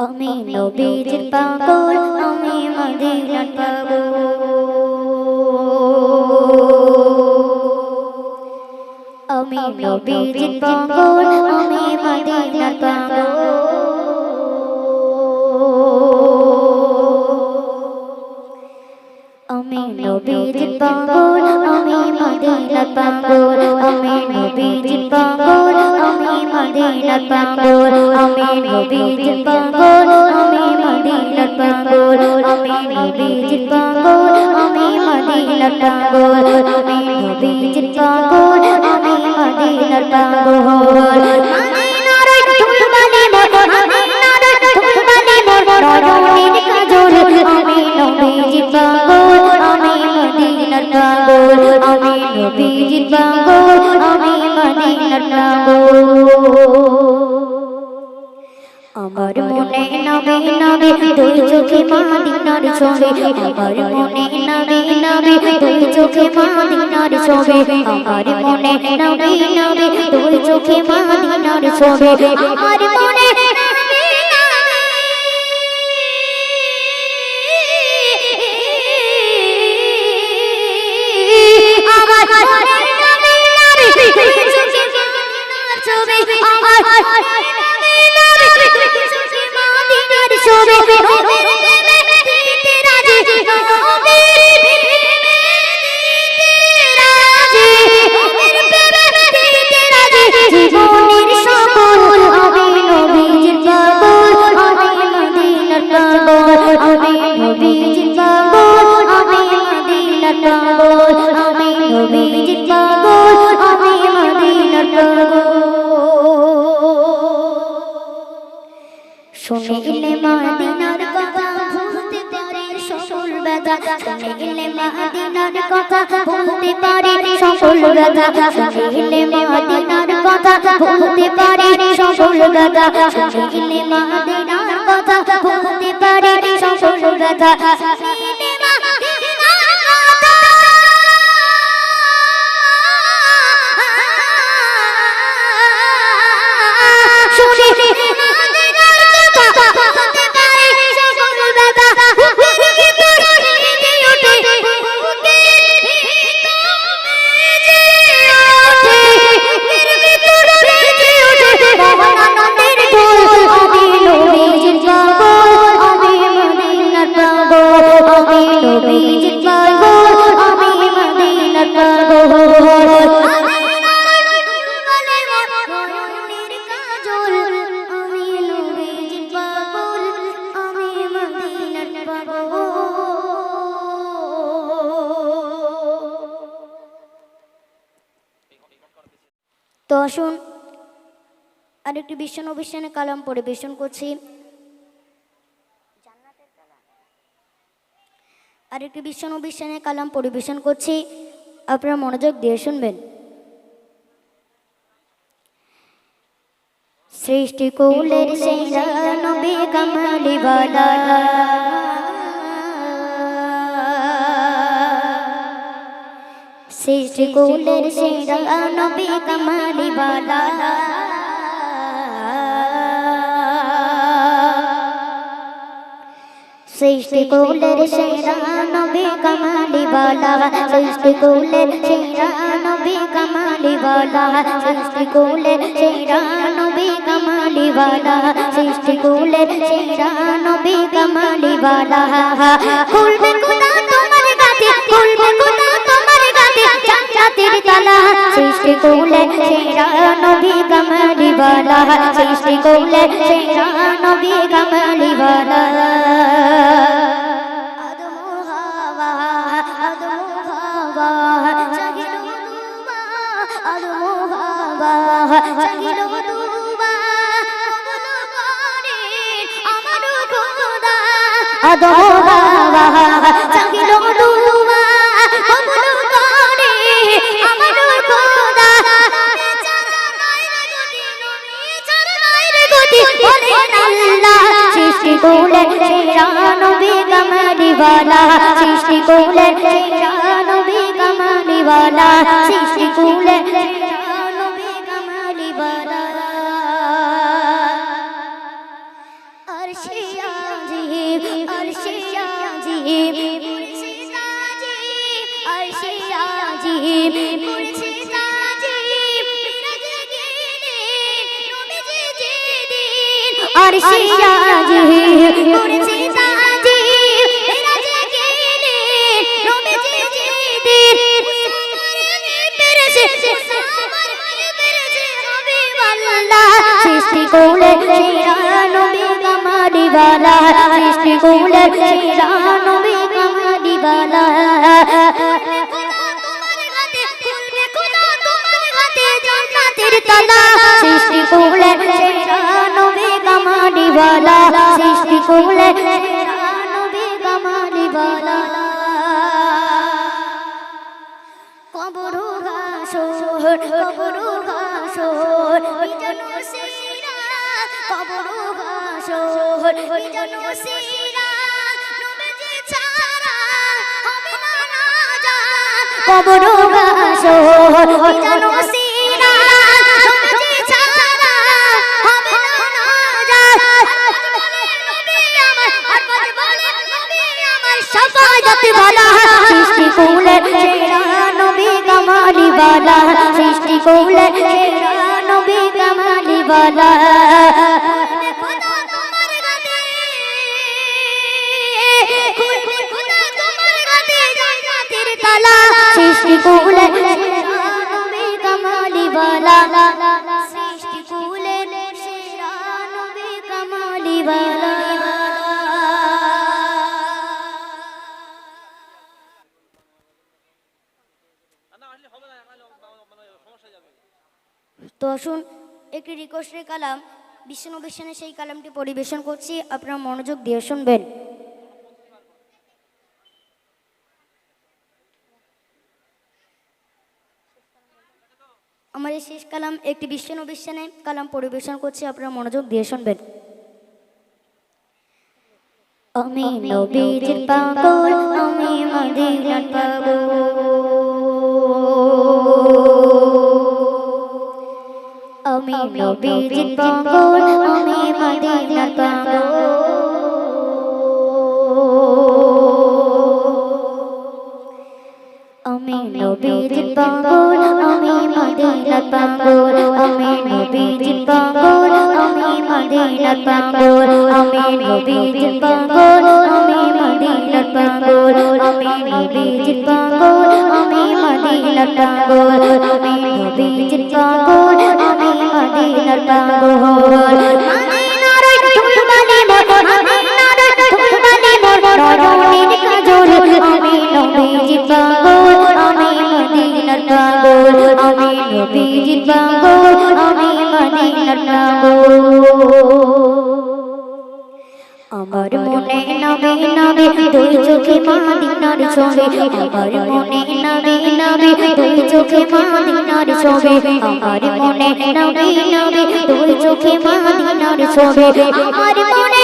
আমি নবীজির পাগল, আমি মদিনার পাগল। আমি নবীজির পাগল, আমি মদিনার পাগল। আমি নবীজির পাগল, আমি মদিনার পাগল। আমি নবীজির পাগল, আমি মদিনার পাগল। আমি নবীজির পাগল, আমি মদিনার পাগল। আমি নবীজির পাগল, আমি মদিনার পাগল। আমি নবীজির পাগল, আমি মদিনার পাগল। মদিনার ধুলবালি মোর, মদিনার ধুলবালি মোর নয়নের কাজল। আমি নবীজির পাগল, আমি মদিনার পাগল। আমি নবীজির পাগল, আমি মদিনার পাগল। আমার মনে নবী নবী দুই চোখে মদিনার ছবি। আমার মনে নবী নবী দুই চোখে মদিনার ছবি। আমার মনে নবী নবী দুই চোখে মদিনার ছবি। আমার মনে শুনিলে মদিনার কথা ভুলতে পারি সকল ব্যথা। শুনিলে মদিনার কথা ভুলতে পারি সকল ব্যথা। শুনিলে মদিনার কথা ভুলতে পারি সকল ব্যথা। শুনিলে মদিনার কথা ভুলতে পারি সকল ব্যথা। তো আসুন আরেকটি বিশ্বনবিশ্বানে কালাম পরিবেশন করছি। আরেকটি বিশ্বনবিশ্বানে কালাম পরিবেশন করছি, আপনারা মনোযোগ দিয়ে শুনবেন। সৃষ্টি কুলের সেরা নবী কামলি ওয়ালা, সৃষ্টি কুলের সেরা নবী কামলি ওয়ালা। সৃষ্টি কুলের সেরা নবী কামলি ওয়ালা। সৃষ্টি কুলের সেরা নবী কামলি ওয়ালা। সৃষ্টি কুলের সেরা নবী কামলি ওয়ালা। সৃষ্টি কুলের সেরা নবী কামলি ওয়ালা। খুলবে খোদা তোমার গাতে, খুলবে খোদা তোমার গাতে জান্নাতের তালা। সৃষ্টি কুলের সেরা নবী কামলি ওয়ালা। সৃষ্টি কুলের সেরা নবী কামলি ওয়ালা। সৃষ্টি কুলের সেরা নবী কামলি ওয়ালা। সৃষ্টি কুলের সেরা নবী কামলি ওয়ালা। সৃষ্টি কুলের সেরা নবী কামলি ওয়ালা। আর अर्शे आज़ीम अर्शे आज़ीम मुर्शिदा जी अर्शे आज़ीम मुर्शिदा जी मिराज के दिन नबी जी दिन अर्शे आज़ीम मुर्शिदा जी मिराज के दिन नबी जी दिन सृष्टि कोले शेरा नबी कमाली वाला सृष्टि कोले शेरा नबी कमाली वाला सृष्टि कोले शेरा नबी कमाली वाला सृष्टि कोले शेरा नबी कमाली वाला कबरू घासोर बिजनु सीरा कबरू घासोर बिजनु सीरा नबी छाड़ा হবে না জান कबरू घासोर बिजनु सीरा नबी छाड़ा হবে না জান নবী আমার আর বলে নবী আমার শাফায়াত वाला सृष्टि कोले शेरा नबी कमाली वाला सृष्टि कोले शेरा नबी कमाली वाला खुदा तुम्हारे गाते खुदा तुम्हारे गाते जन्नतेर ताला सृष्टि कोले शेरा नबी कमाली वाला सृष्टि कोले शेरा नबी कमाली वाला তো আসুন একটি রিকোয়েস্টের কালাম বিশ্বনবীর শানে সেই কালামটি পরিবেশন করছি আপনারা মনোযোগ দিয়ে শুনবেন আমার এই শেষ কালাম একটি বিশ্বনবীর শানে কালাম পরিবেশন করছি আপনারা মনোযোগ দিয়ে শুনবেন আমি নবীজির পাগল আমি মদিনার পাগল আমি নবীজির পাগল আমি মদিনার পাগল আমি নবীজির পাগল আমি মদিনার পাগল আমি নবীজির পাগল আমি মদিনার পাগল আমি নবীজির পাগল আমি মদিনার পাগল আমি নবীজির পাগল আমি মদিনার পাগল আমি নবীজির পাগল আমি মদিনার পাগল মদিনার ধুলবালি মোর মদিনার ধুলবালি মোর নরনের কাজল আমি নবীজির পাগল আমি মদিনার পাগল আমি নবীজির পাগল আমি মদিনার পাগল আমার মনে নবী নবী দুই চোখে মদিনার ছবি আমার মনে নবী নবী দুই চোখে মদিনার ছবি আমার মনে নবী নবী দুই চোখে মদিনার ছবি আমার মনে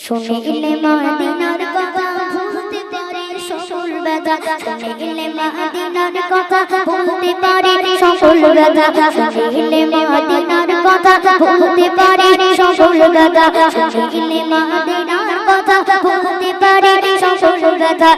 শুনিলে মদিনার কথা ভুলতে পারে সকল ব্যথা শুনিলে মদিনার কথা ভুলতে পারে সকল ব্যথা শুনিলে মদিনার কথা ভুলতে পারে সকল ব্যথা শুনিলে মদিনার কথা ভুলতে পারে সকল ব্যথা